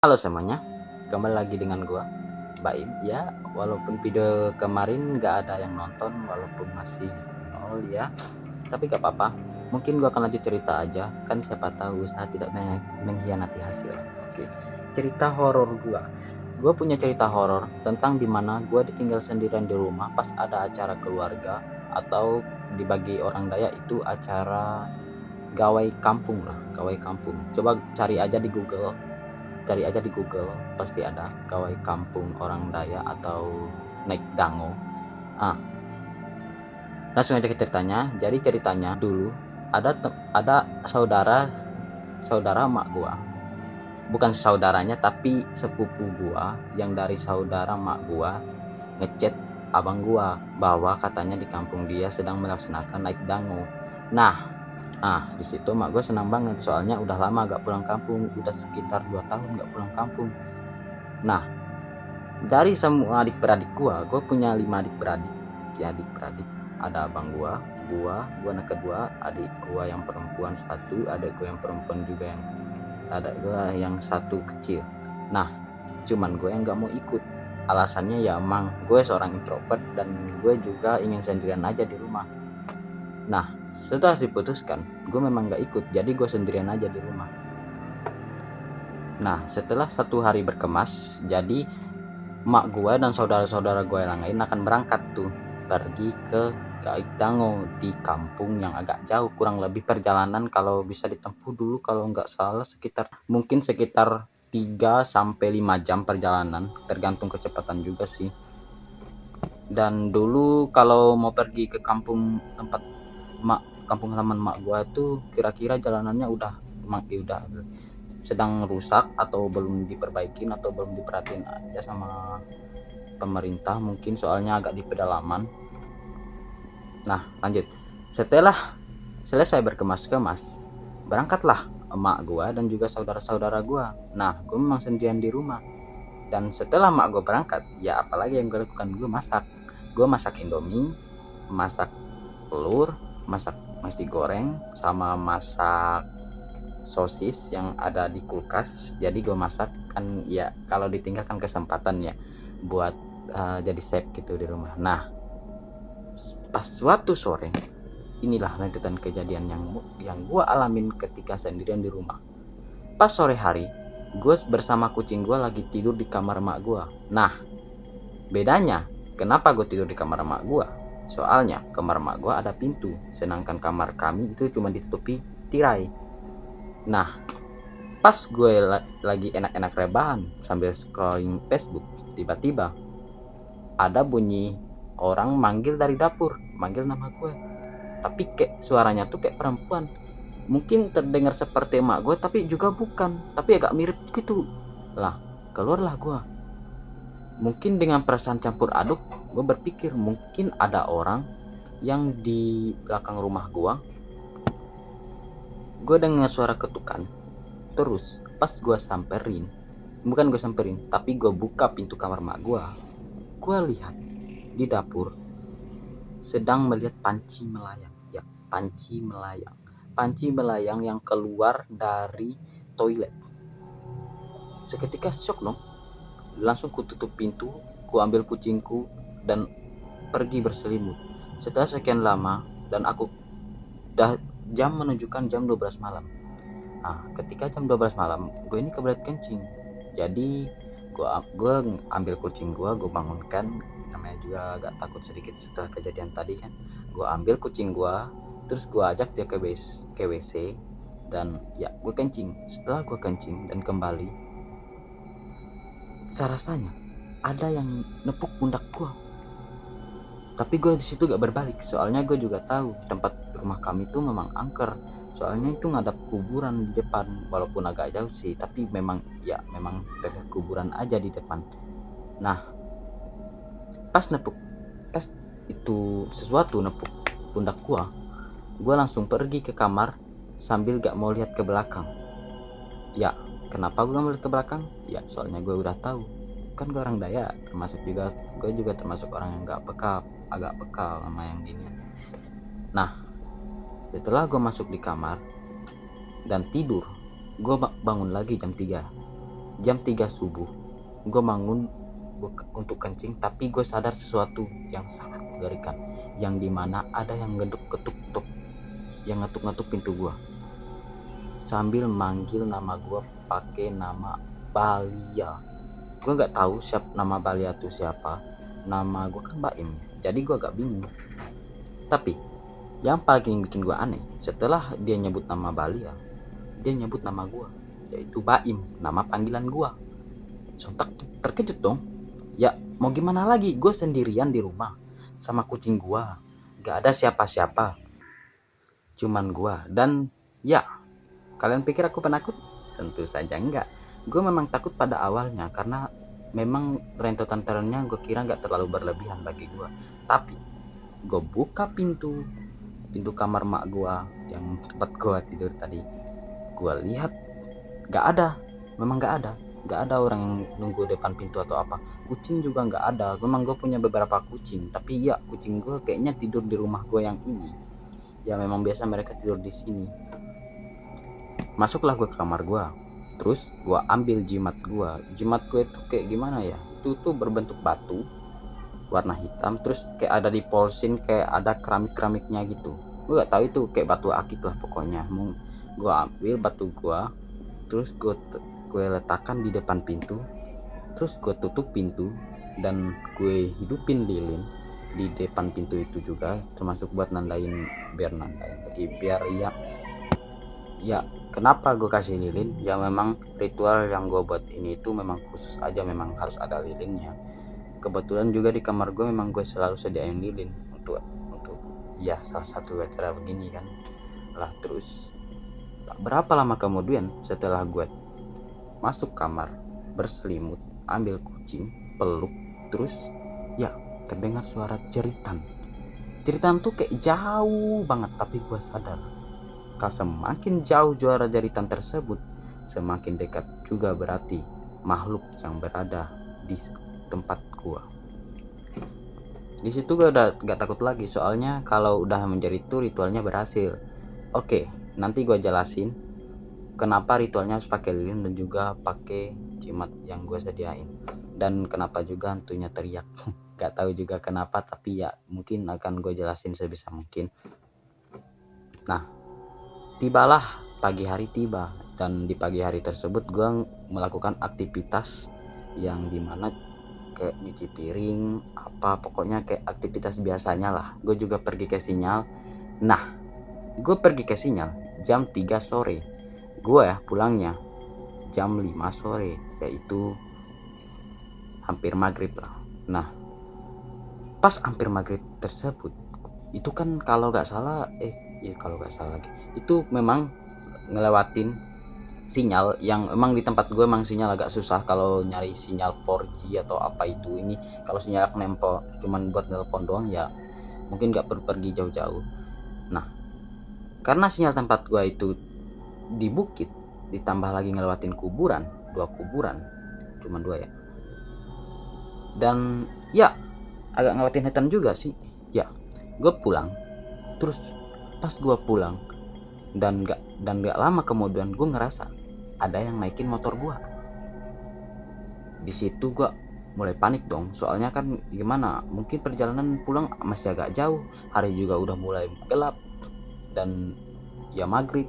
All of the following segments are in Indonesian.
Halo semuanya, kembali lagi dengan gua Baim. Ya, walaupun video kemarin nggak ada yang nonton, walaupun masih nol ya, tapi gak apa-apa. Mungkin gua akan lanjut cerita aja, kan siapa tahu usaha tidak mengkhianati hasil. Oke, cerita horor gua. Gua punya cerita horor tentang dimana gua ditinggal sendirian di rumah pas ada acara keluarga atau dibagi orang Dayak itu acara gawai kampung lah, gawai kampung. Coba cari aja di Google, pasti ada gawai kampung orang Dayak atau naik dango. Ah, langsung aja ke ceritanya. Jadi ceritanya dulu ada saudara saudara emak gua. Bukan saudaranya tapi sepupu gua yang dari saudara emak gua ngechat abang gua bahwa katanya di kampung dia sedang melaksanakan naik dango. Nah, di situ mak gue senang banget soalnya udah lama gak pulang kampung, udah sekitar 2 tahun gak pulang kampung. Nah, dari semua adik-beradik gua punya 5 adik-beradik. Ya, adik-beradik. Ada abang gua anak kedua, adik gua yang perempuan satu, adik gua yang perempuan juga yang ada gua yang satu kecil. Nah, cuman gue yang nggak mau ikut. Alasannya ya emang gue seorang introvert dan gue juga ingin sendirian aja di rumah. Nah, setelah diputuskan, gue memang nggak ikut, jadi gue sendirian aja di rumah. Nah, setelah 1 hari berkemas, jadi mak gue dan saudara-saudara gue yang lain akan berangkat tuh pergi ke Gaigdango di kampung yang agak jauh, kurang lebih perjalanan kalau bisa ditempuh dulu kalau nggak salah sekitar 3 sampai 5 jam perjalanan, tergantung kecepatan juga sih. Dan dulu kalau mau pergi ke kampung kampung halaman mak gue tuh kira-kira jalanannya udah sedang rusak atau belum diperbaikin atau belum diperhatiin aja sama pemerintah mungkin, soalnya agak di pedalaman. Nah, lanjut. Setelah selesai berkemas-kemas, berangkatlah emak gua dan juga saudara-saudara gua. Nah, gua memang sendirian di rumah. Dan setelah emak gua berangkat, ya apalagi yang gua lakukan, gua masak Indomie, masak telur, masak nasi goreng, sama masak sosis yang ada di kulkas. Jadi gue masak kan ya, kalau ditinggalkan kesempatan ya buat jadi chef gitu di rumah. Nah, pas suatu sore, inilah lanjutan kejadian yang gue alamin ketika sendirian di rumah. Pas sore hari, gue bersama kucing gue lagi tidur di kamar emak gue. Nah, bedanya kenapa gue tidur di kamar emak gue? Soalnya kamar emak gue ada pintu, sedangkan kamar kami itu cuma ditutupi tirai. Nah, pas gue lagi enak-enak rebahan sambil scrolling Facebook, tiba-tiba ada bunyi orang manggil dari dapur, manggil nama gue. Tapi kayak suaranya tuh kayak perempuan. Mungkin terdengar seperti emak gue, tapi juga bukan. Tapi agak mirip gitu. Lah, keluarlah gue. Mungkin dengan perasaan campur aduk, gue berpikir mungkin ada orang yang di belakang rumah gue. Gue dengar suara ketukan. Terus pas gue samperin, tapi gue buka pintu kamar mak gue lihat di dapur sedang melihat panci melayang. Ya, panci melayang yang keluar dari toilet. Seketika shock dong, langsung ku tutup pintu, ku ambil kucingku dan pergi berselimut. Setelah sekian lama dan aku jam menunjukkan jam 12 malam. Nah, ketika jam 12 malam, gue ini kebelet kencing. Jadi gue ambil kucing gue bangunkan, namanya juga agak takut sedikit setelah kejadian tadi kan. Gue ambil kucing gue, terus gue ajak dia ke WC dan ya gue kencing. Setelah gue kencing dan kembali, rasanya ada yang nepuk pundak gue. Tapi gue di situ gak berbalik, soalnya gue juga tahu tempat rumah kami itu memang angker. Soalnya itu ngadap kuburan di depan, walaupun agak jauh sih, tapi memang dekat kuburan aja di depan. Nah, pas itu sesuatu nepuk pundak gue langsung pergi ke kamar sambil gak mau lihat ke belakang. Ya, kenapa gue gak mau lihat ke belakang? Ya, soalnya gue udah tahu. Kan gue orang Dayak, gue juga termasuk orang yang agak peka sama yang gini. Nah, setelah gue masuk di kamar dan tidur, gue bangun lagi jam 3. jam 3 subuh gue bangun untuk kencing, tapi gue sadar sesuatu yang sangat mengerikan, yang dimana ada yang ngetuk pintu gue sambil manggil nama gue pakai nama Balia. Gue nggak tahu nama Balia itu siapa, nama gue kan Baim, jadi gue agak bingung. Tapi yang paling bikin gue aneh, setelah dia nyebut nama Balia, dia nyebut nama gue, yaitu Baim, nama panggilan gue. Sontak terkejut dong. Ya mau gimana lagi, gue sendirian di rumah sama kucing gue, gak ada siapa-siapa, cuman gue. Dan ya, kalian pikir aku penakut? Tentu saja enggak. Gue memang takut pada awalnya karena memang rentetan terornya gue kira gak terlalu berlebihan bagi gue. Tapi gue buka pintu kamar mak gue yang tempat gue tidur tadi, gue lihat gak ada, memang gak ada orang yang nunggu depan pintu atau apa. Kucing juga nggak ada. Memang gue punya beberapa kucing, tapi ya kucing gue kayaknya tidur di rumah gue yang ini. Ya memang biasa mereka tidur di sini. Masuklah gue ke kamar gue, terus gue ambil jimat gue. Jimat gue itu kayak gimana ya? Itu tuh berbentuk batu warna hitam, terus kayak ada di polsin, kayak ada keramiknya gitu. Gue nggak tahu itu kayak batu akik lah pokoknya. Gue ambil batu gue, terus gue letakkan di depan pintu, terus gue tutup pintu dan gue hidupin lilin di depan pintu itu juga, termasuk buat nandain, jadi biar ya kenapa gue kasih lilin ya, memang ritual yang gue buat ini itu memang khusus aja, memang harus ada lilinnya. Kebetulan juga di kamar gue memang gue selalu sediain lilin untuk ya salah satu acara begini kan lah. Terus tak berapa lama kemudian setelah gue masuk kamar, berselimut, ambil kucing, peluk, terus ya terdengar suara jeritan tuh kayak jauh banget. Tapi gue sadar kalau semakin jauh suara jeritan tersebut, semakin dekat juga berarti makhluk yang berada di tempat gue. Di situ gue udah gak takut lagi, soalnya kalau udah menjerit itu ritualnya berhasil. Oke, nanti gue jelasin kenapa ritualnya harus pakai lilin dan juga pakai jimat yang gue sediain, dan kenapa juga hantunya teriak. Gak tahu juga kenapa, tapi ya mungkin akan gue jelasin sebisa mungkin. Nah, tibalah pagi hari tiba, dan di pagi hari tersebut gue melakukan aktivitas yang dimana kayak nyuci piring apa, pokoknya kayak aktivitas biasanya lah. Gue juga pergi ke sinyal. Nah, gue pergi ke sinyal jam 3 sore, gue ya pulangnya jam 5 sore, yaitu hampir maghrib lah. Nah, pas hampir maghrib tersebut itu kan kalau nggak salah itu memang ngelewatin sinyal yang emang di tempat gue emang sinyal agak susah kalau nyari sinyal 4G atau apa itu. Ini kalau sinyal nempel cuman buat nelpon doang ya mungkin nggak perlu pergi jauh-jauh. Nah, karena sinyal tempat gue itu di bukit, ditambah lagi ngelewatin kuburan, 2 kuburan, cuman 2 ya, dan ya agak ngelewatin hutan juga sih. Ya gue pulang, terus pas gue pulang dan gak lama kemudian gue ngerasa ada yang naikin motor gue. Di situ gue mulai panik dong, soalnya kan gimana mungkin perjalanan pulang masih agak jauh, hari juga udah mulai gelap dan ya maghrib.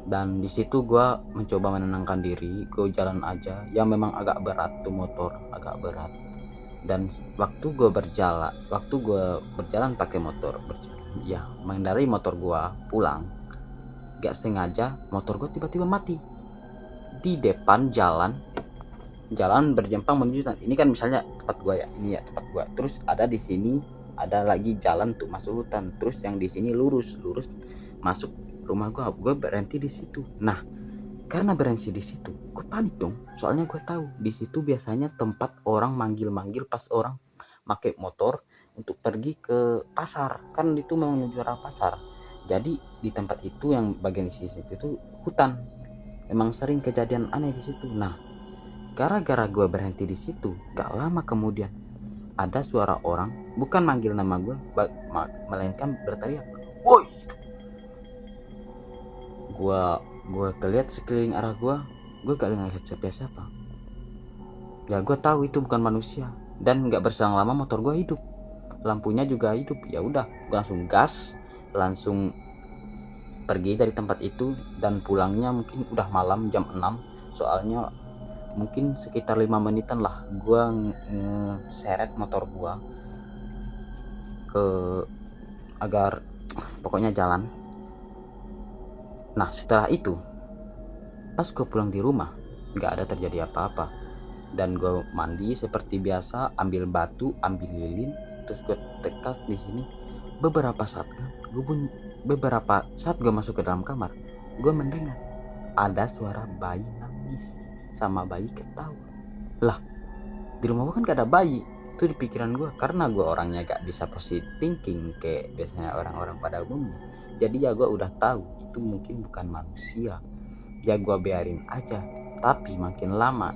Dan di situ gue mencoba menenangkan diri, gue jalan aja. Ya memang agak berat tuh motor, agak berat. Dan waktu gue berjalan pakai motor, ya mengendarai motor gue pulang, gak sengaja motor gue tiba-tiba mati di depan jalan berjempang menuju. Ini kan misalnya tempat gue ya, ini ya tempat gue, terus ada di sini ada lagi jalan tuh masuk hutan, terus yang di sini lurus masuk rumah gue berhenti di situ. Nah, karena berhenti di situ gue panik dong, soalnya gue tahu di situ biasanya tempat orang manggil pas orang pakai motor untuk pergi ke pasar, kan itu mau menuju arah pasar. Jadi di tempat itu yang bagian di situ itu hutan, emang sering kejadian aneh di situ. Nah, gara-gara gue berhenti di situ, gak lama kemudian ada suara orang bukan manggil nama gue, melainkan berteriak, "Woi!" Gue kelihat sekeliling arah gue, gue gak ngeliat siapa-siapa. Ya gue tahu itu bukan manusia, dan nggak berselang lama motor gue hidup, lampunya juga hidup. Ya udah, gue langsung gas, langsung pergi dari tempat itu, dan pulangnya mungkin udah malam jam 6. Soalnya mungkin sekitar 5 menitan lah gue ngeseret motor gue ke agar pokoknya jalan. Nah setelah itu pas gue pulang di rumah nggak ada terjadi apa-apa, dan gue mandi seperti biasa, ambil batu, ambil lilin, terus gue tekat di sini. Beberapa saat gue masuk ke dalam kamar, gue mendengar ada suara bayi nangis sama bayi ketawa. Lah, di rumah gue kan gak ada bayi. Itu di pikiran gue, karena gue orangnya gak bisa positive thinking kayak biasanya orang-orang pada umumnya. Jadi ya gue udah tahu itu mungkin bukan manusia. Ya gue biarin aja. Tapi makin lama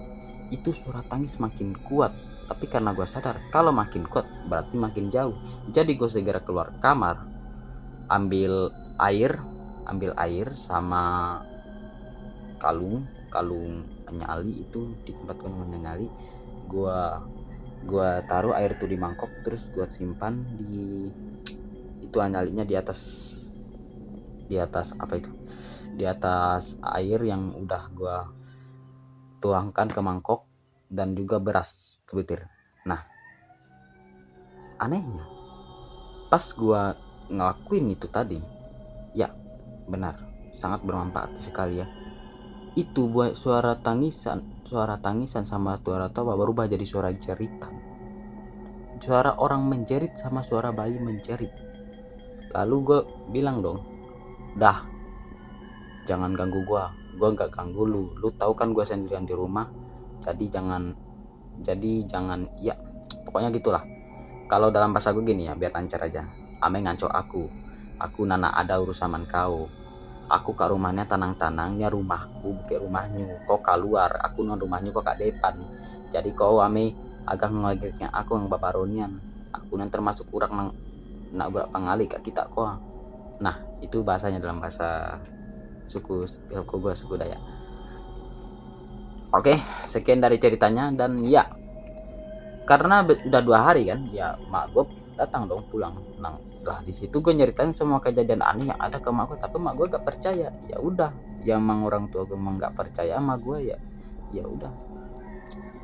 itu suara tangis makin kuat. Tapi karena gue sadar kalau makin kuat berarti makin jauh, jadi gue segera keluar kamar, ambil air sama kalung nyali. Itu di tempat gue nyali, gue taruh air itu di mangkok, terus gue simpan di itu, nyalinya di atas apa itu, di atas air yang udah gue tuangkan ke mangkok, dan juga beras sebutir. Nah anehnya pas gua ngelakuin itu tadi, ya benar, sangat bermanfaat sekali ya. Itu buat suara tangisan sama suara tawa berubah jadi suara jeritan, suara orang menjerit sama suara bayi menjerit. Lalu gue bilang dong, dah jangan ganggu gue nggak ganggu lu tahu kan gue sendirian di rumah, jadi jangan ya pokoknya gitulah. Kalau dalam bahasa gue gini ya, biar lancar aja, ame ngancok aku nana ada urusan kau, aku ke rumahnya tanang-tanangnya rumahku bukan rumahnya, kok keluar aku non rumahnya kok kak depan, jadi kau ame agak ngelagetnya aku yang babaronian, aku nan termasuk kurang nang nak berak pangali kak kita kok. Nah itu bahasanya dalam bahasa suku Dayak. Oke, sekian dari ceritanya. Dan ya karena udah 2 hari kan, ya mak gue datang dong pulang. Nah lah di situ gue nyeritain semua kejadian aneh yang ada ke mak gue, tapi mak gue gak percaya. Ya udah, ya emang orang tua gue emang gak percaya sama gue, ya udah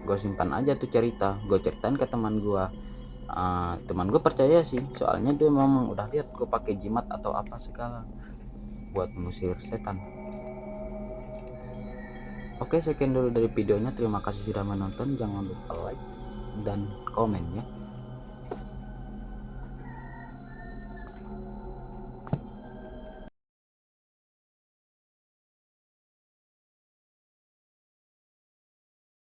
gue simpan aja tuh cerita, gue ceritain ke teman gue. Teman gue percaya sih, soalnya dia memang udah lihat gue pakai jimat atau apa segala buat mengusir setan. Oke, sekian dulu dari videonya. Terima kasih sudah menonton. Jangan lupa like dan komen ya.